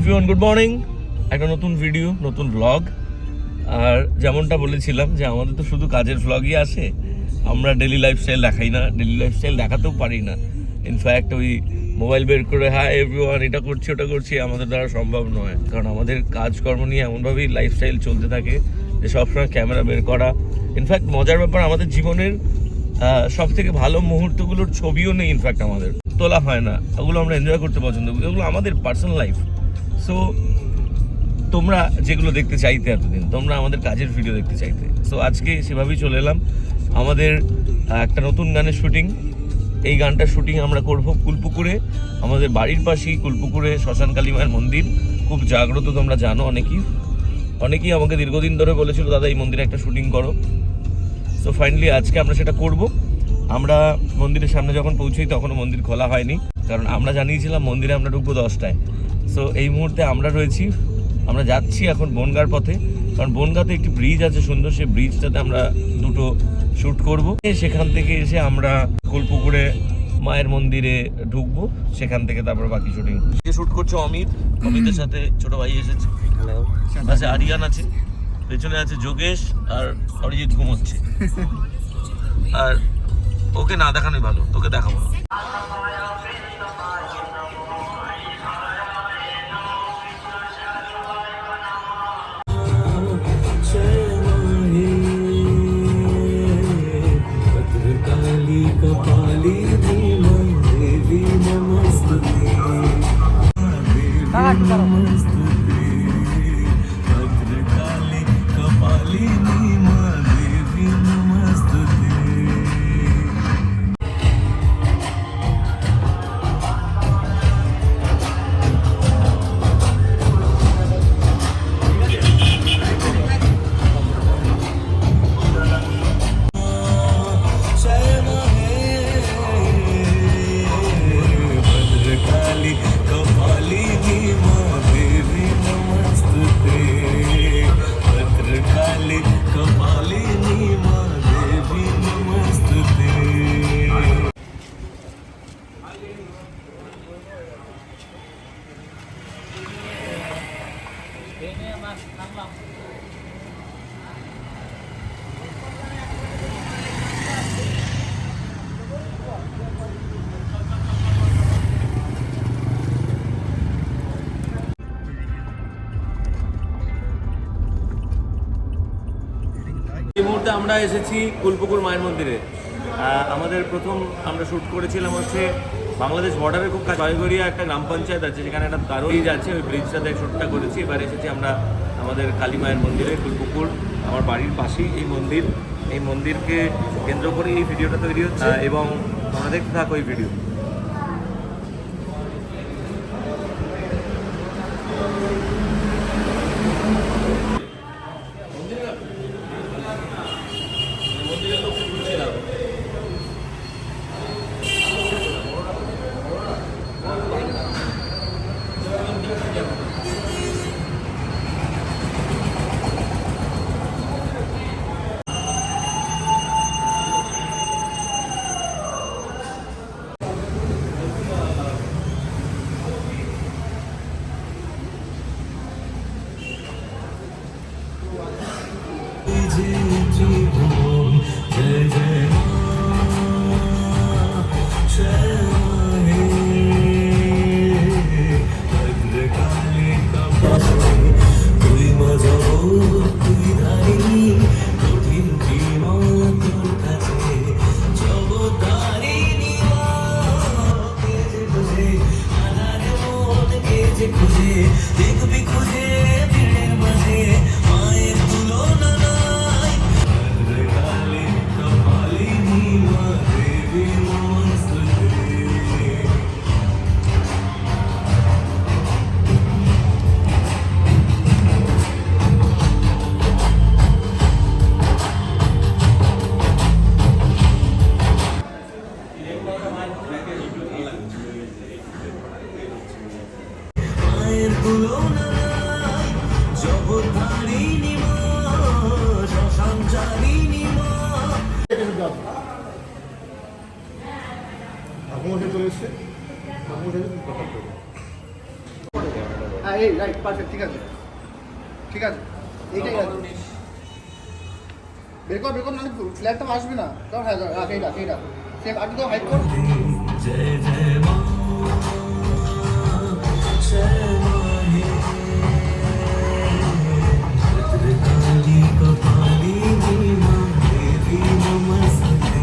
Everyone good morning. একটা নতুন video, নতুন ভ্লগ। আর যেমনটা বলেছিলাম যে আমাদের তো শুধু কাজের ভ্লগই আসে, আমরা ডেলি লাইফস্টাইল দেখাই না, ডেলি লাইফস্টাইল দেখাতেও পারি না। ইনফ্যাক্ট ওই মোবাইল বের করে হ্যাঁ এভরিওয়ান এটা করছি ওটা করছি আমাদের দ্বারা সম্ভব নয়, কারণ আমাদের কাজকর্ম নিয়ে এমনভাবেই লাইফস্টাইল চলতে থাকে যে সবসময় ক্যামেরা বের করা। ইনফ্যাক্ট মজার ব্যাপার, আমাদের জীবনের সব থেকে ভালো মুহূর্তগুলোর ছবিও নেই, ইনফ্যাক্ট আমাদের তোলা হয় না। ওগুলো আমরা এনজয় করতে পছন্দ করি, ওগুলো আমাদের পার্সোনাল লাইফ। সো তোমরা যেগুলো দেখতে চাইতে এতদিন, তোমরা আমাদের কাজের ভিডিও দেখতে চাইতে, সো আজকে সেভাবেই চলে এলাম। আমাদের একটা নতুন গানের শুটিং, এই গানটার শুটিং আমরা করব কুলপুকুরে, আমাদের বাড়ির পাশেই কুলপুকুরে শ্মশান কালী মায়ের মন্দির, খুব জাগ্রত, তোমরা জানো। অনেকেই আমাকে দীর্ঘদিন ধরে বলেছিল দাদা এই মন্দিরে একটা শুটিং করো। সো ফাইনালি আজকে আমরা সেটা করব। আমরা মন্দিরের সামনে যখন পৌঁছই তখনও মন্দির খোলা হয়নি, কারণ আমরা জানিয়েছিলাম মন্দিরে আমরা ঢুকবো 10টায়। সো এই মুহূর্তে আমরা যাচ্ছি এখন বনগাঁর পথে, কারণ বনগাঁতে একটি ব্রিজ আছে সুন্দর, সেই ব্রিজটাতে আমরা দুটো শ্যুট করব। সেখান থেকে এসে আমরা কুলপুকুরে মায়ের মন্দিরে ঢুকবো, সেখান থেকে তারপর বাকি শুটিং শ্যুট করছে অমিতের সাথে ছোট ভাই এসেছে, পাশে আরিয়ান আছে, পেছনে আছে যোগেশ, আর অরিজিৎ ঘুমোচ্ছে। আর ওকে না দেখানোই ভালো, তোকে দেখাবো। এই মুহূর্তে আমরা এসেছি কুলপুকুর মায়ের মন্দিরে। আমাদের প্রথম আমরা শ্যুট করেছিলাম হচ্ছে বাংলাদেশ বর্ডারের খুব কাছে জয়গড়িয়া একটা গ্রাম পঞ্চায়েত আছে, যেখানে একটা দারুণ ব্রিজ আছে, ওই ব্রিজটাতে শ্যুটটা করেছি। এবার এসেছি আমরা আমাদের কালী মায়ের মন্দিরে, কুলপুকুর আমার বাড়ির পাশেই এই মন্দিরকে কেন্দ্র করে এই ভিডিওটা তৈরি হচ্ছে, এবং আমরা দেখতে থাকো এই ভিডিও। হ্যাঁ এই রাইট পারফেক্ট, ঠিক আছে ঠিক আছে, এইটাই আছে। বের কর নাহলে ফ্ল্যাটটা আসবে না। ধর হ্যাঁ রাখ, এই রাখ সে আগে তো হাইট কর। जय जय माँ जय माही भद्रकाली कपालिनी माँ देवी नमस्ते।